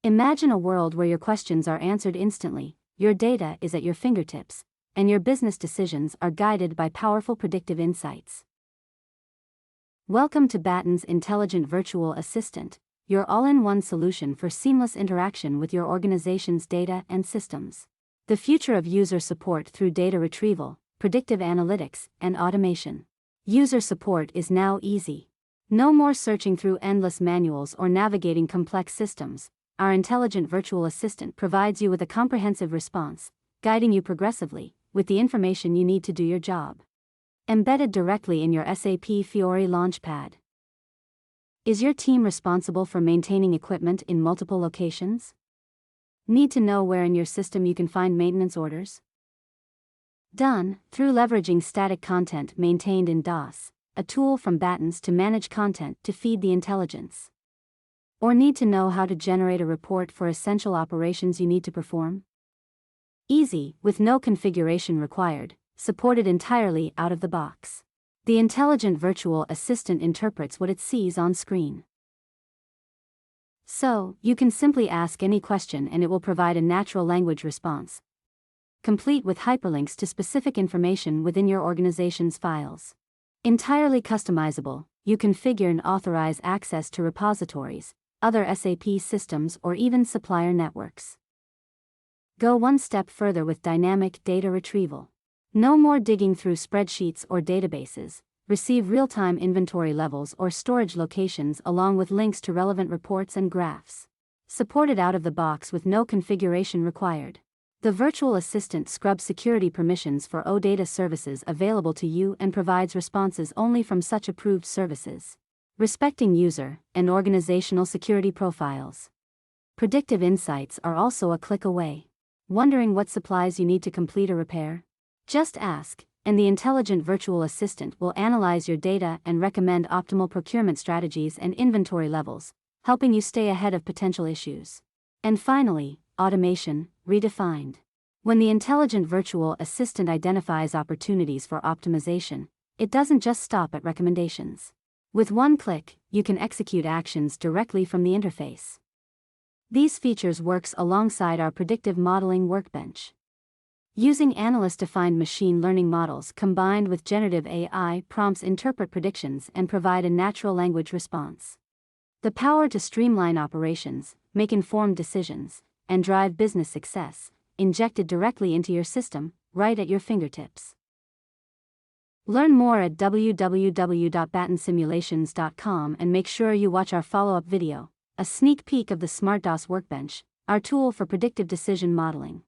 Imagine a world where your questions are answered instantly, your data is at your fingertips, and your business decisions are guided by powerful predictive insights. Welcome to Baton's Intelligent Virtual Assistant, your all-in-one solution for seamless interaction with your organization's data and systems. The future of user support through data retrieval, predictive analytics, and automation. User support is now easy. No more searching through endless manuals or navigating complex systems. Our intelligent virtual assistant provides you with a comprehensive response, guiding you progressively with the information you need to do your job. Embedded directly in your SAP Fiori Launchpad. Is your team responsible for maintaining equipment in multiple locations? Need to know where in your system you can find maintenance orders? Done through leveraging static content maintained in DOS, a tool from Baton's to manage content to feed the intelligence. Or need to know how to generate a report for essential operations you need to perform? Easy, with no configuration required, supported entirely out of the box. The intelligent virtual assistant interprets what it sees on screen. So, you can simply ask any question and it will provide a natural language response, complete with hyperlinks to specific information within your organization's files. Entirely customizable, you configure and authorize access to repositories, other SAP systems, or even supplier networks. Go one step further with dynamic data retrieval. No more digging through spreadsheets or databases. Receive real-time inventory levels or storage locations along with links to relevant reports and graphs. Supported out of the box with no configuration required. The virtual assistant scrubs security permissions for OData services available to you and provides responses only from such approved services, respecting user and organizational security profiles. Predictive insights are also a click away. Wondering what supplies you need to complete a repair? Just ask, and the intelligent virtual assistant will analyze your data and recommend optimal procurement strategies and inventory levels, helping you stay ahead of potential issues. And finally, automation, redefined. When the intelligent virtual assistant identifies opportunities for optimization, it doesn't just stop at recommendations. With one click, you can execute actions directly from the interface. These features works alongside our predictive modeling workbench. Using analyst-defined machine learning models combined with generative AI prompts interpret predictions and provide a natural language response. The power to streamline operations, make informed decisions, and drive business success, injected directly into your system, right at your fingertips. Learn more at www.batonsimulations.com and make sure you watch our follow-up video, a sneak peek of the SmartDOS workbench, our tool for predictive decision modeling.